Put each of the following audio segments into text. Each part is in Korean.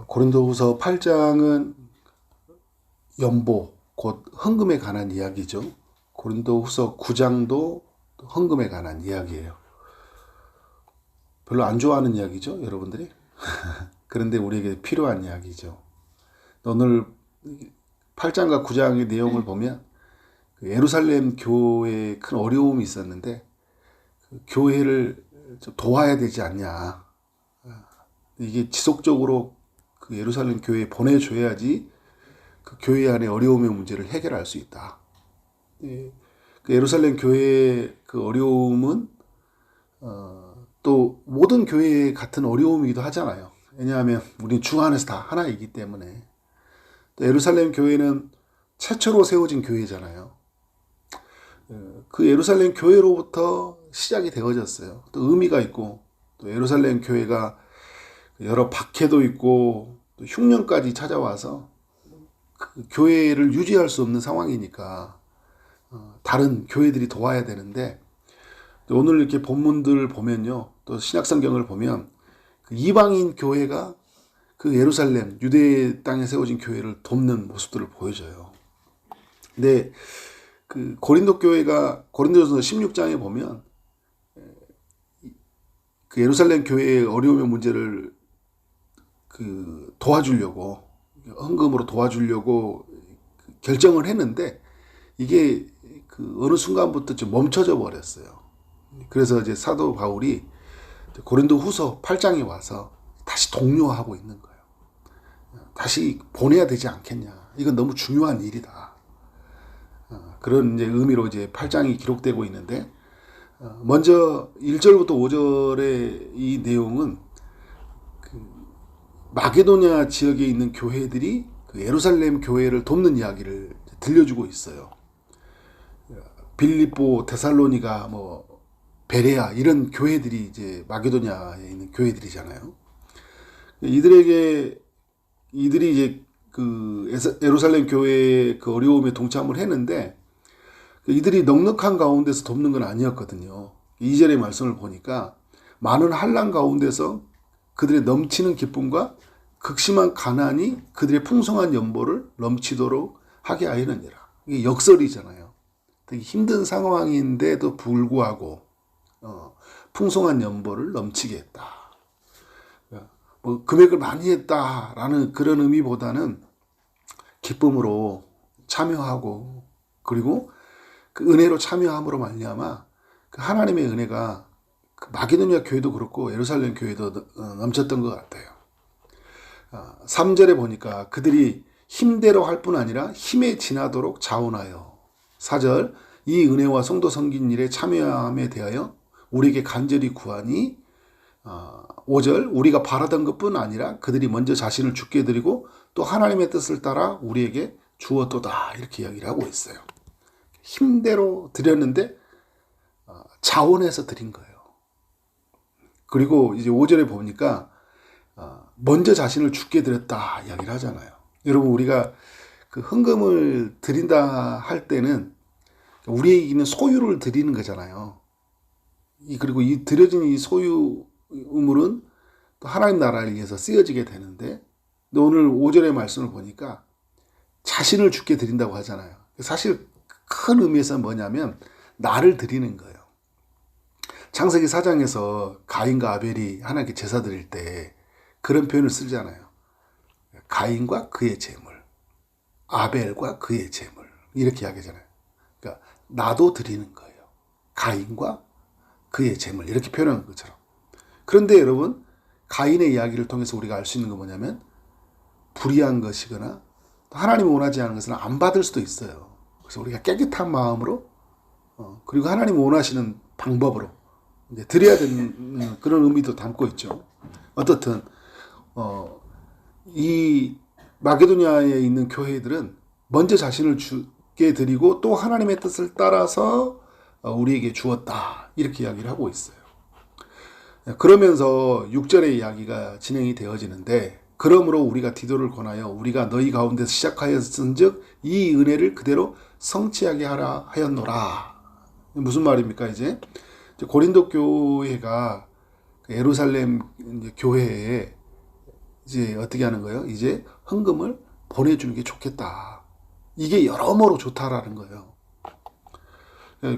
고린도후서 8장은 연보, 곧 헌금에 관한 이야기죠. 고린도후서 9장도 헌금에 관한 이야기예요. 별로 안 좋아하는 이야기죠, 여러분들이? 그런데 우리에게 필요한 이야기죠. 오늘 8장과 9장의 내용을 보면 예루살렘 교회에 큰 어려움이 있었는데 그 교회를 좀 도와야 되지 않냐. 이게 지속적으로 그 예루살렘 교회에 보내줘야지 그 교회 안의 어려움의 문제를 해결할 수 있다. 그 예루살렘 교회의 그 어려움은 또 모든 교회 같은 어려움이기도 하잖아요. 왜냐하면 우리 주 안에서 다 하나이기 때문에. 또 예루살렘 교회는 최초로 세워진 교회잖아요. 그 예루살렘 교회로부터 시작이 되어졌어요. 또 의미가 있고, 또 예루살렘 교회가 여러 박해도 있고 또 흉년까지 찾아와서 그 교회를 유지할 수 없는 상황이니까 다른 교회들이 도와야 되는데, 오늘 이렇게 본문들 보면요, 또 신약성경을 보면 그 이방인 교회가 그 예루살렘 유대 땅에 세워진 교회를 돕는 모습들을 보여줘요. 근데 그 고린도 교회가 고린도전서 16장에 보면 그 예루살렘 교회의 어려움의 문제를 그 도와주려고, 헌금으로 도와주려고 결정을 했는데 이게 그 어느 순간부터 좀 멈춰져 버렸어요. 그래서 이제 사도 바울이 고린도 후서 8장에 와서 다시 독려하고 있는 거예요. 다시 보내야 되지 않겠냐. 이건 너무 중요한 일이다. 그런 이제 의미로 이제 8장이 기록되고 있는데, 먼저 1절부터 5절의 이 내용은 그 마게도냐 지역에 있는 교회들이 그 예루살렘 교회를 돕는 이야기를 들려주고 있어요. 빌립보, 데살로니가, 베레아 이런 교회들이 이제 마게도냐에 있는 교회들이잖아요. 이들이 이제 그 예루살렘 교회의 그 어려움에 동참을 했는데 이들이 넉넉한 가운데서 돕는 건 아니었거든요. 2절의 말씀을 보니까 많은 환난 가운데서 그들의 넘치는 기쁨과 극심한 가난이 그들의 풍성한 연보를 넘치도록 하게 하였느니라. 이게 역설이잖아요. 되게 힘든 상황인데도 불구하고 풍성한 연보를 넘치게 했다. 금액을 많이 했다라는 그런 의미보다는 기쁨으로 참여하고, 그리고 그 은혜로 참여함으로 말미암아 그 하나님의 은혜가 그 마게도냐 교회도 그렇고 예루살렘 교회도 넘쳤던 것 같아요. 3절에 보니까 그들이 힘대로 할 뿐 아니라 힘에 지나도록 자원하여. 4절, 이 은혜와 성도 섬긴 일에 참여함에 대하여 우리에게 간절히 구하니. 5절, 우리가 바라던 것뿐 아니라 그들이 먼저 자신을 주께 드리고 또 하나님의 뜻을 따라 우리에게 주었도다. 이렇게 이야기를 하고 있어요. 힘대로 드렸는데 자원해서 드린 거예요. 그리고 이제 5절에 보니까 먼저 자신을 주께 드렸다 이야기를 하잖아요. 여러분, 우리가 그 헌금을 드린다 할 때는 우리에게 있는 소유를 드리는 거잖아요. 그리고 이 드려진 이 소유물은 또 하나님 나라를 위해서 쓰여지게 되는데, 오늘 5절의 말씀을 보니까 자신을 주께 드린다고 하잖아요. 사실 큰 의미에서 뭐냐면 나를 드리는 거예요. 창세기 4장에서 가인과 아벨이 하나님께 제사 드릴 때 그런 표현을 쓰잖아요. 가인과 그의 제물, 아벨과 그의 제물, 이렇게 이야기하잖아요. 그러니까 나도 드리는 거예요. 가인과 그의 제물, 이렇게 표현한 것처럼. 그런데 여러분, 가인의 이야기를 통해서 우리가 알 수 있는 건 뭐냐면 불의한 것이거나 하나님이 원하지 않은 것은 안 받을 수도 있어요. 그래서 우리가 깨끗한 마음으로 그리고 하나님이 원하시는 방법으로 이제 드려야 되는 그런 의미도 담고 있죠. 어떻든 이 마게도냐에 있는 교회들은 먼저 자신을 주께 드리고 또 하나님의 뜻을 따라서 우리에게 주었다, 이렇게 이야기를 하고 있어요. 그러면서 6절의 이야기가 진행이 되어지는데, 그러므로 우리가 디도를 권하여 우리가 너희 가운데서 시작하였은즉 이 은혜를 그대로 성취하게 하라 하였노라. 무슨 말입니까? 이제 고린도 교회가 예루살렘 교회에 이제 어떻게 하는 거예요? 이제 헌금을 보내주는 게 좋겠다. 이게 여러모로 좋다라는 거예요.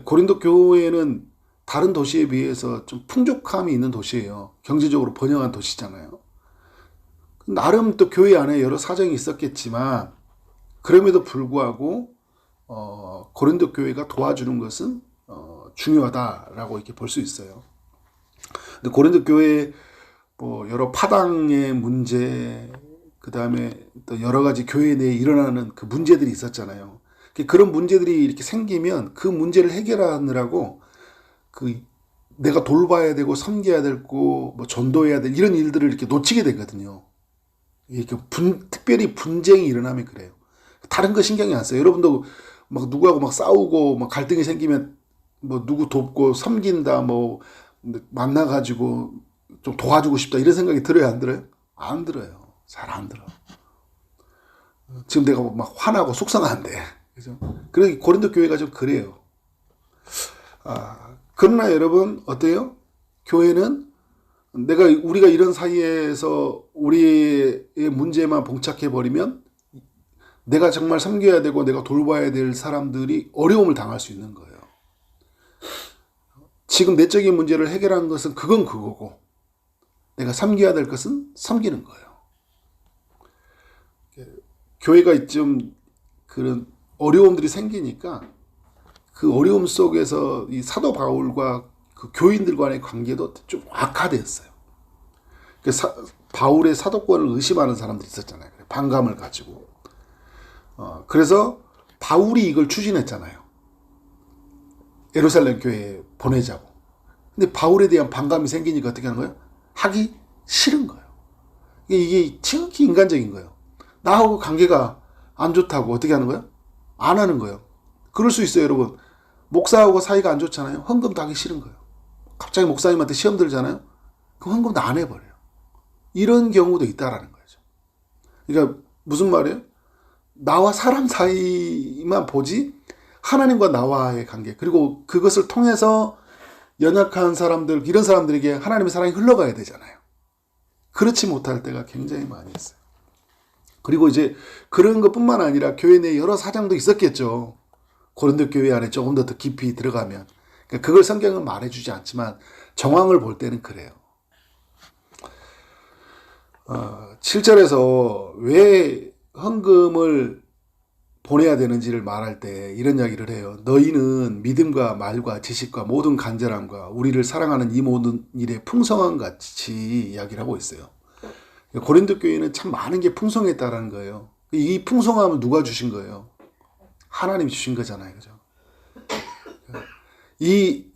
고린도 교회는 다른 도시에 비해서 좀 풍족함이 있는 도시예요. 경제적으로 번영한 도시잖아요. 나름 또 교회 안에 여러 사정이 있었겠지만 그럼에도 불구하고 고린도 교회가 도와주는 것은 중요하다라고 이렇게 볼 수 있어요. 근데 고린도 교회 뭐 여러 파당의 문제, 그 다음에 또 여러 가지 교회 내에 일어나는 그 문제들이 있었잖아요. 그런 문제들이 이렇게 생기면 그 문제를 해결하느라고 그 내가 돌봐야 되고 섬겨야 되고 뭐 전도해야 될 이런 일들을 이렇게 놓치게 되거든요. 이렇게 특별히 분쟁이 일어나면 그래요. 다른 거 신경이 안 써요. 여러분도 막 누구하고 막 싸우고 막 갈등이 생기면 뭐 누구 돕고 섬긴다 뭐 만나가지고 좀 도와주고 싶다 이런 생각이 들어요, 안 들어요? 안 들어요. 잘 안 들어. 지금 내가 막 화나고 속상한데, 그죠? 그래서 고린도 교회가 좀 그래요. 그러나 여러분 어때요? 교회는 우리가 이런 사이에서 우리의 문제만 봉착해 버리면 내가 정말 섬겨야 되고 내가 돌봐야 될 사람들이 어려움을 당할 수 있는 거예요. 지금 내적인 문제를 해결하는 것은 그건 그거고 내가 섬겨야 될 것은 섬기는 거예요. 교회가 좀 그런 어려움들이 생기니까 그 어려움 속에서 이 사도 바울과 그 교인들 간의 관계도 좀 악화되었어요. 바울의 사도권을 의심하는 사람들이 있었잖아요. 반감을 가지고. 그래서 바울이 이걸 추진했잖아요. 예루살렘 교회에 보내자고. 근데 바울에 대한 반감이 생기니까 어떻게 하는 거예요? 하기 싫은 거예요. 이게 지극히 인간적인 거예요. 나하고 관계가 안 좋다고 어떻게 하는 거예요? 안 하는 거예요. 그럴 수 있어요, 여러분. 목사하고 사이가 안 좋잖아요. 헌금도 하기 싫은 거예요. 갑자기 목사님한테 시험 들잖아요. 그럼 헌금도 안 해버려요. 이런 경우도 있다라는 거죠. 그러니까 무슨 말이에요? 나와 사람 사이만 보지 하나님과 나와의 관계 그리고 그것을 통해서 연약한 사람들 이런 사람들에게 하나님의 사랑이 흘러가야 되잖아요. 그렇지 못할 때가 굉장히 많이 있어요. 그리고 이제 그런 것뿐만 아니라 교회 내에 여러 사정도 있었겠죠. 고린도 교회 안에 조금 더 깊이 들어가면 그러니까 그걸 성경은 말해주지 않지만 정황을 볼 때는 그래요. 7절에서 왜 헌금을 보내야 되는지를 말할 때 이런 이야기를 해요. 너희는 믿음과 말과 지식과 모든 간절함과 우리를 사랑하는 이 모든 일에 풍성한 같이 이야기를 하고 있어요. 고린도 교회는 참 많은 게 풍성했다라는 거예요. 이 풍성함을 누가 주신 거예요? 하나님이 주신 거잖아요. 그죠? 이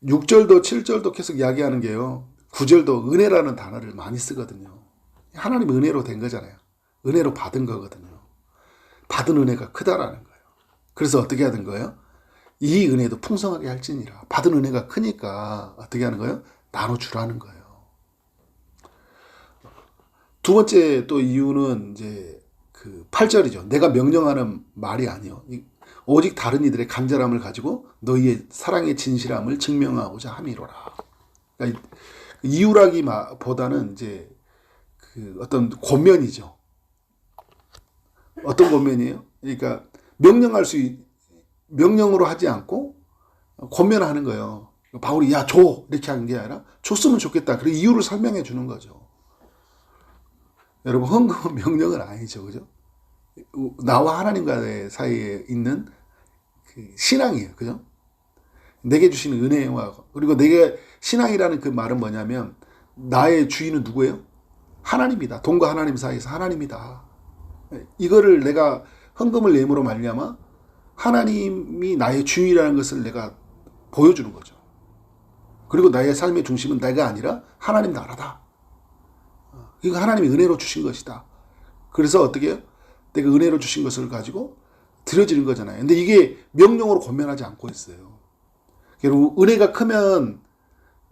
6절도 7절도 계속 이야기하는 게요. 9절도 은혜라는 단어를 많이 쓰거든요. 하나님 은혜로 된 거잖아요. 은혜로 받은 거거든요. 받은 은혜가 크다라는 거예요. 그래서 어떻게 하는 거예요? 이 은혜도 풍성하게 할지니라. 받은 은혜가 크니까 어떻게 하는 거예요? 나눠주라는 거예요. 두 번째 또 이유는 이제 그 8절이죠. 내가 명령하는 말이 아니요. 오직 다른 이들의 간절함을 가지고 너희의 사랑의 진실함을 증명하고자 함이로라. 그러니까 이유라기보다는 이제 그 어떤 권면이죠. 어떤 권면이에요? 그러니까 명령으로 하지 않고 권면하는 거예요. 바울이 야 줘 이렇게 하는 게 아니라 줬으면 좋겠다. 그리고 이유를 설명해 주는 거죠. 여러분 헌금은 명령은 아니죠, 그죠? 나와 하나님과의 사이에 있는 그 신앙이에요, 그죠? 내게 주시는 은혜와 그리고 내게 신앙이라는 그 말은 뭐냐면 나의 주인은 누구예요? 하나님이다. 돈과 하나님 사이에서 하나님이다. 이거를 내가 헌금을 내므로 말미암아 하나님이 나의 주인이라는 것을 내가 보여주는 거죠. 그리고 나의 삶의 중심은 내가 아니라 하나님 나라다. 이거 하나님이 은혜로 주신 것이다. 그래서 어떻게 해요? 내가 은혜로 주신 것을 가지고 드려지는 거잖아요. 근데 이게 명령으로 권면하지 않고 있어요. 결국 은혜가 크면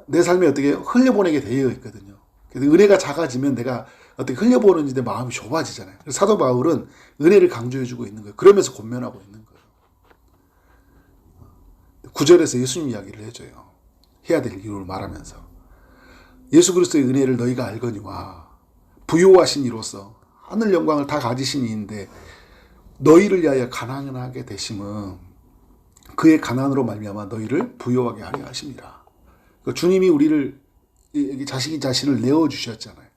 내 삶에 어떻게 해요? 흘려보내게 되어 있거든요. 그래서 은혜가 작아지면 내가 어떻게 흘려보는지 내 마음이 좁아지잖아요. 그래서 사도 바울은 은혜를 강조해주고 있는 거예요. 그러면서 권면하고 있는 거예요. 9절에서 예수님 이야기를 해줘요. 해야 될 이유를 말하면서 예수 그리스도의 은혜를 너희가 알거니와 부요하신 이로서 하늘 영광을 다 가지신 이인데 너희를 위하여 가난하게 되심은 그의 가난으로 말미암아 너희를 부요하게 하려 하심이라. 그러니까 주님이 우리를 자식이 자신을 내어 주셨잖아요.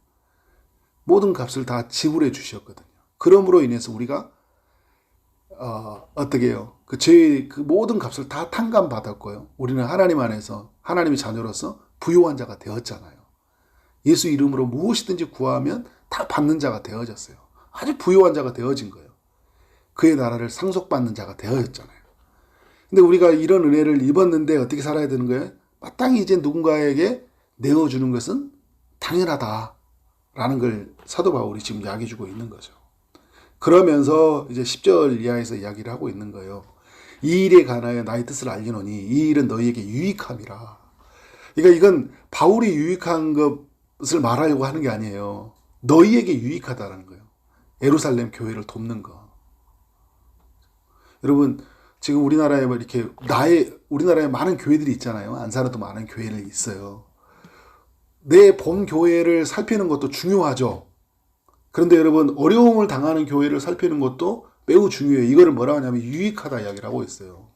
모든 값을 다 지불해 주셨거든요. 그러므로 인해서 우리가 어떻게 해요? 그 죄의 그 모든 값을 다 탕감받았고요. 우리는 하나님 안에서 하나님의 자녀로서 부요한 자가 되었잖아요. 예수 이름으로 무엇이든지 구하면 다 받는 자가 되어졌어요. 아주 부요한 자가 되어진 거예요. 그의 나라를 상속받는 자가 되어졌잖아요. 근데 우리가 이런 은혜를 입었는데 어떻게 살아야 되는 거예요? 마땅히 이제 누군가에게 내어주는 것은 당연하다라는 걸 사도 바울이 지금 이야기해주고 있는 거죠. 그러면서 이제 10절 이하에서 이야기를 하고 있는 거예요. 이 일에 관하여 나의 뜻을 알리노니 이 일은 너희에게 유익함이라. 그러니까 이건 바울이 유익한 것을 말하려고 하는 게 아니에요. 너희에게 유익하다는 거예요. 예루살렘 교회를 돕는 거. 여러분 지금 우리나라에 이렇게 우리나라에 많은 교회들이 있잖아요. 안산에도 많은 교회들이 있어요. 내 본 교회를 살피는 것도 중요하죠. 그런데 여러분 어려움을 당하는 교회를 살피는 것도 매우 중요해요. 이거를 뭐라고 하냐면 유익하다 이야기를 하고 있어요.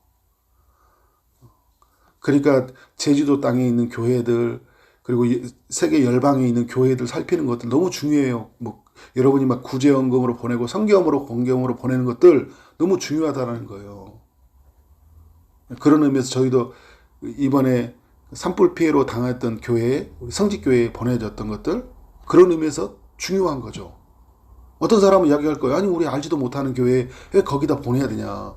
그러니까 제주도 땅에 있는 교회들 그리고 세계 열방에 있는 교회들 살피는 것들 너무 중요해요. 뭐 여러분이 막 구제연금으로 보내고 성경으로 공경으로 보내는 것들 너무 중요하다는 거예요. 그런 의미에서 저희도 이번에 산불 피해로 당했던 교회에 우리 성직교회에 보내졌던 것들 그런 의미에서 중요한 거죠. 어떤 사람은 이야기할 거예요. 아니 우리 알지도 못하는 교회에 왜 거기다 보내야 되냐.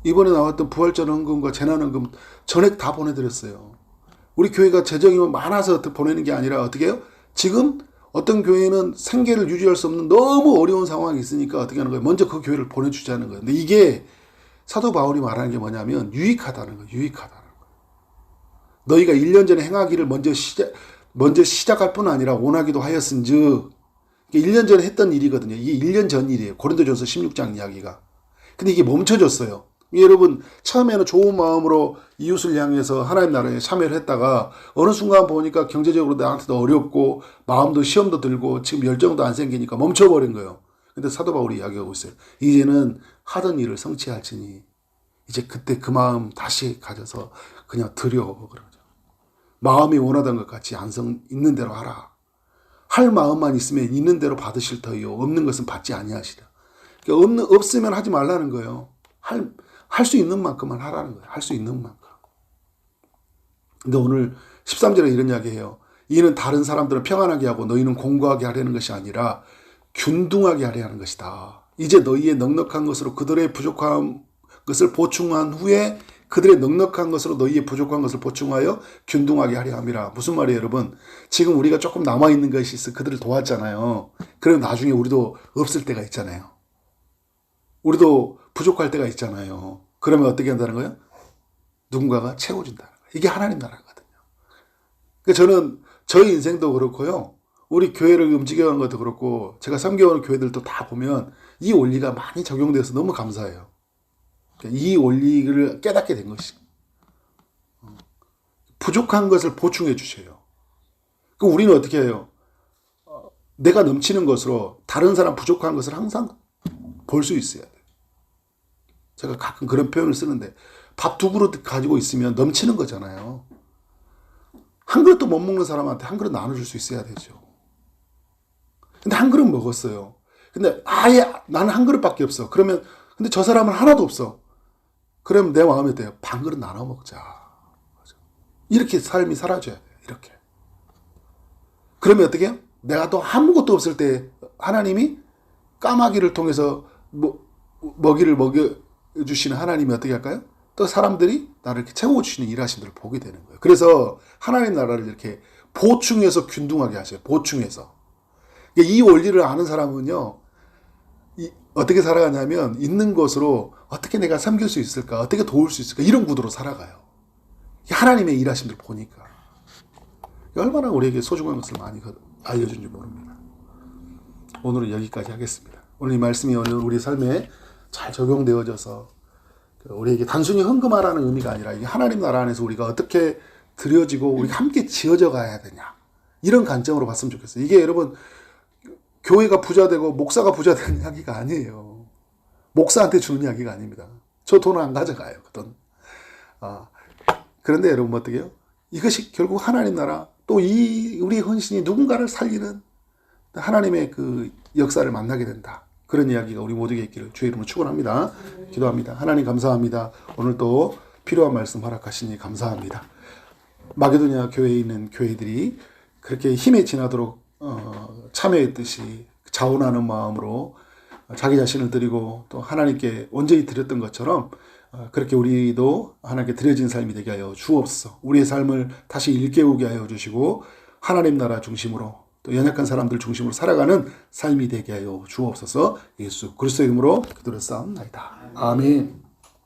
이번에 나왔던 부활전헌금과 재난헌금 전액 다 보내드렸어요. 우리 교회가 재정이 많아서 보내는 게 아니라 어떻게 해요? 지금 어떤 교회는 생계를 유지할 수 없는 너무 어려운 상황이 있으니까 어떻게 하는 거예요? 먼저 그 교회를 보내주자는 거예요. 근데 이게 사도 바울이 말하는 게 뭐냐면 유익하다는 거예요. 유익하다는 거예요. 너희가 1년 전에 행하기를 먼저 시작할 뿐 아니라 원하기도 하였은즉 1년 전에 했던 일이거든요. 이게 1년 전 일이에요. 고린도전서 16장 이야기가. 근데 이게 멈춰졌어요. 여러분 처음에는 좋은 마음으로 이웃을 향해서 하나님 나라에 참여를 했다가 어느 순간 보니까 경제적으로 나한테도 어렵고 마음도 시험도 들고 지금 열정도 안 생기니까 멈춰버린 거예요. 근데 사도 바울이 이야기하고 있어요. 이제는 하던 일을 성취할지니 이제 그때 그 마음 다시 가져서 그냥 드려 그러죠. 마음이 원하던 것 같이 있는 대로 하라. 할 마음만 있으면 있는 대로 받으실 터이요 없는 것은 받지 아니하시라. 그러니까 없으면 하지 말라는 거예요. 할 수 있는 만큼만 하라는 거예요. 할 수 있는 만큼. 근데 오늘 13절에 이런 이야기해요. 이는 다른 사람들은 평안하게 하고 너희는 공고하게 하려는 것이 아니라 균등하게 하려 하는 것이다. 이제 너희의 넉넉한 것으로 그들의 부족한 것을 보충한 후에 그들의 넉넉한 것으로 너희의 부족한 것을 보충하여 균등하게 하려 함이라. 무슨 말이에요, 여러분? 지금 우리가 조금 남아있는 것이 있어 그들을 도왔잖아요. 그럼 나중에 우리도 없을 때가 있잖아요. 우리도 부족할 때가 있잖아요. 그러면 어떻게 한다는 거예요? 누군가가 채워준다는 거예요. 이게 하나님 나라거든요. 그러니까 저는 저희 인생도 그렇고요. 우리 교회를 움직여가는 것도 그렇고 제가 섬겨오는 교회들도 다 보면 이 원리가 많이 적용돼서 너무 감사해요. 이 원리를 깨닫게 된 것이 부족한 것을 보충해 주셔요. 그럼 우리는 어떻게 해요? 내가 넘치는 것으로 다른 사람 부족한 것을 항상 볼 수 있어야 돼요. 제가 가끔 그런 표현을 쓰는데 밥 2그릇 가지고 있으면 넘치는 거잖아요. 한 그릇도 못 먹는 사람한테 한 그릇 나눠줄 수 있어야 되죠. 근데 한 그릇 먹었어요. 근데 아예 나는 한 그릇밖에 없어. 그러면 근데 저 사람은 하나도 없어. 그러면 내 마음에 돼요. 반 그릇 나눠 먹자. 이렇게 삶이 사라져야 돼요. 이렇게. 그러면 어떻게 해요? 내가 또 아무것도 없을 때 하나님이 까마귀를 통해서 먹이를 먹여주시는 하나님이 어떻게 할까요? 또 사람들이 나를 이렇게 채워주시는 일하심들을 보게 되는 거예요. 그래서 하나님 나라를 이렇게 보충해서 균등하게 하셔요. 보충해서. 이 원리를 아는 사람은요. 어떻게 살아가냐면 있는 것으로 어떻게 내가 섬길 수 있을까? 어떻게 도울 수 있을까? 이런 구도로 살아가요. 하나님의 일하심들 보니까. 얼마나 우리에게 소중한 것을 많이 알려준지 모릅니다. 오늘은 여기까지 하겠습니다. 오늘 이 말씀이 오늘 우리 삶에 잘 적용되어져서 우리에게 단순히 헌금하라는 의미가 아니라 이게 하나님 나라 안에서 우리가 어떻게 드려지고 우리가 함께 지어져 가야 되냐. 이런 관점으로 봤으면 좋겠어요. 이게 여러분 교회가 부자되고 목사가 부자되는 이야기가 아니에요. 목사한테 주는 이야기가 아닙니다. 저 돈을 안 가져가요. 그 돈. 그런데 여러분 어떻게 해요? 이것이 결국 하나님 나라 또 우리 헌신이 누군가를 살리는 하나님의 그 역사를 만나게 된다. 그런 이야기가 우리 모두에게 있기를 주의 이름으로 축원합니다. 기도합니다. 하나님 감사합니다. 오늘 또 필요한 말씀 허락하시니 감사합니다. 마게도냐 교회에 있는 교회들이 그렇게 힘에 지나도록 참여했듯이 자원하는 마음으로 자기 자신을 드리고 또 하나님께 온전히 드렸던 것처럼 그렇게 우리도 하나님께 드려진 삶이 되게 하여 주옵소서. 우리의 삶을 다시 일깨우게 하여 주시고 하나님 나라 중심으로 또 연약한 사람들 중심으로 살아가는 삶이 되게 하여 주옵소서. 예수 그리스도의 이름으로 기도를 쌓옵나이다. 아멘.